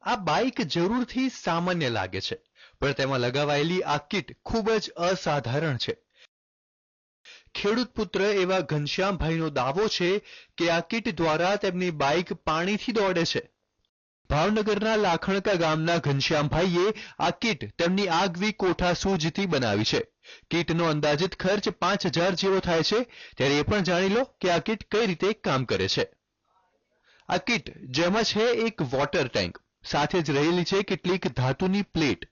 આ બાઇક જરૂરથી સામાન્ય લાગે છે, પણ તેમાં લગાવાયેલી આ કિટ ખૂબ જ અસાધારણ છે. ખેડૂત પુત્ર એવા ઘનશ્યામભાઈનો દાવો છે કે આ કિટ દ્વારા તેમની બાઇક પાણીથી દોડે છે. ભાવનગરના લાખણકા ગામના ઘનશ્યામભાઈએ આ કિટ તેમની આગવી કોઠાસૂઝથી બનાવી છે. કિટનો અંદાજિત ખર્ચ 5000 જેવો થાય છે. ત્યારે એ પણ જાણી લો કે આ કિટ કઈ રીતે કામ કરે છે. આ કિટ જેમાં છે એક વોટર ટેન્ક, સાથે જ રહેલી છે કેટલીક ધાતુની પ્લેટ.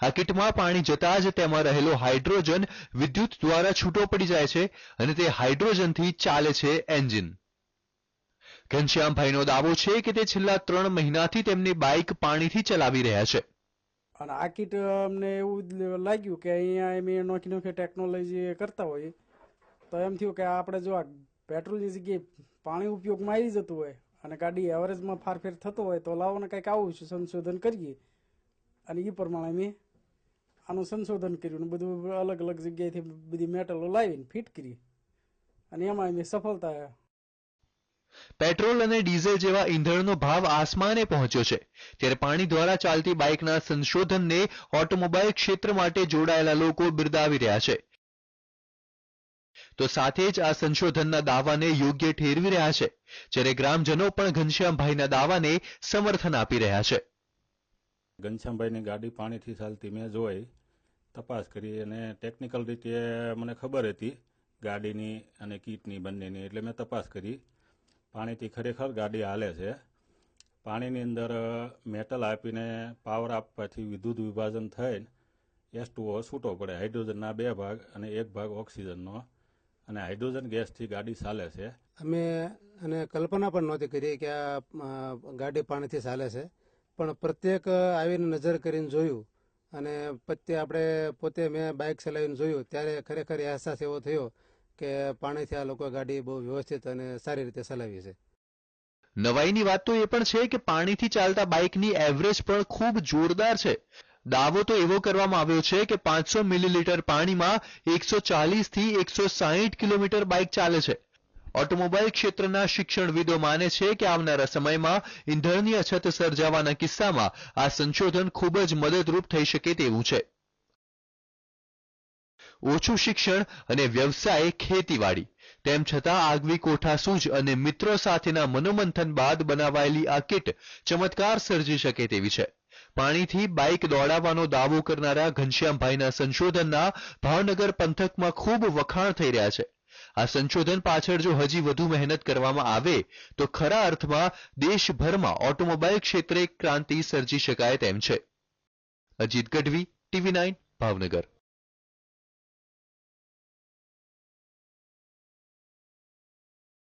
આ કિટમાં પાણી જતા જ તેમાં રહેલો હાઇડ્રોજન વિદ્યુત દ્વારા છૂટો પડી જાય છે અને તે હાઇડ્રોજનથી ચાલે છે એન્જિન. ઘનશ્યામભાઈનો દાવો છે કે તે છેલ્લા 3 મહિનાથી તેમની બાઇક પાણીથી ચલાવી રહ્યા છે. અને આ કિટ અમને એવું લાગ્યું કે અહીંયા એમ નોખી નોખી ટેકનોલોજી કરતા હોય તો એમ થયું કે આપણે જો આ પેટ્રોલની જગ્યાએ પાણી ઉપયોગમાં આવી જતું હોય અને ગાડી એવરેજમાં ફારફેર થતો હોય તો લાવોને કંઈક આવું સંશોધન કરીએ. અને એ પ્રમાણે મેં આનું સંશોધન કર્યું, બધું અલગ અલગ જગ્યાએથી બધી મેટલો લાવીને ફિટ કરી અને એમાં અમે સફળતા. પેટ્રોલ અને ડીઝલ જેવા ઈંધણનો ભાવ આસમાને પહોંચ્યો છે, ત્યારે પાણી દ્વારા ચાલતી બાઇકના સંશોધનને ઓટોમોબાઈલ ક્ષેત્ર માટે જોડાયેલા લોકો બિરદાવી રહ્યા છે. તો સાથે જ આ સંશોધનના દાવાને યોગ્ય ઠેરવી રહ્યા છે, જ્યારે ગ્રામજનો પણ ઘનશ્યામભાઈના દાવાને સમર્થન આપી રહ્યા છે. ઘનશ્યામભાઈની ગાડી પાણીથી ચાલતી મેં જોઈ, તપાસ કરી અને ટેકનિકલ રીતે મને ખબર હતી ગાડીની અને કીટની બંનેની, એટલે મેં તપાસ કરી. પાણીથી ખરેખર ગાડી હાલે છે. પાણીની અંદર મેટલ આપીને પાવર આપવાથી વિદ્યુત વિભાજન થઈને H2O છૂટો પડે, હાઇડ્રોજનના 2 ભાગ અને 1 ભાગ ઓક્સિજનનો, અને હાઇડ્રોજન ગેસથી ગાડી ચાલે છે. અમે અને કલ્પના પણ નહોતી કરી કે આ ગાડી પાણીથી ચાલે છે, પણ પ્રત્યેક આવીને નજર કરીને જોયું અને પછી આપણે પોતે મેં બાઇક ચલાવીને જોયું ત્યારે ખરેખર અહેસાસ એવો થયો કે પાણીથી આ લોકો ગાડી બહુ વ્યવસ્થિત અને સારી રીતે ચલાવી છે. નવાઈની વાત તો એ પણ છે કે પાણીથી ચાલતા બાઇકની એવરેજ પણ ખૂબ જોરદાર છે. દાવો તો એવો કરવામાં આવ્યો છે કે 500 મિલીલીટર પાણીમાં 140 થી 160 કિલોમીટર બાઇક ચાલે છે. ઓટોમોબાઈલ ક્ષેત્રના શિક્ષણવિદો માને છે કે આવનારા સમયમાં ઈંધણની અછત સર્જાવાના કિસ્સામાં આ સંશોધન ખૂબ જ મદદરૂપ થઈ શકે તેવું છે. ઓછું શિક્ષણ અને વ્યવસાય ખેતીવાડી, તેમ છતાં આગવી કોઠાસૂઝ અને મિત્રો સાથેના મનોમંથન બાદ બનાવાયેલી આ કિટ ચમત્કાર સર્જી શકે તેવી છે. પાણીથી બાઇક દોડાવવાનો દાવો કરનારા ઘનશ્યામભાઈના સંશોધનના ભાવનગર પંથકમાં ખૂબ વખાણ થઈ રહ્યા છે. આ સંશોધન પાછળ જો હજી વધુ મહેનત કરવામાં આવે તો ખરા અર્થમાં દેશભરમાં ઓટોમોબાઈલ ક્ષેત્રે ક્રાંતિ સર્જી શકાય તેમ છે. અજીત ગઢવી, TV9, ભાવનગર.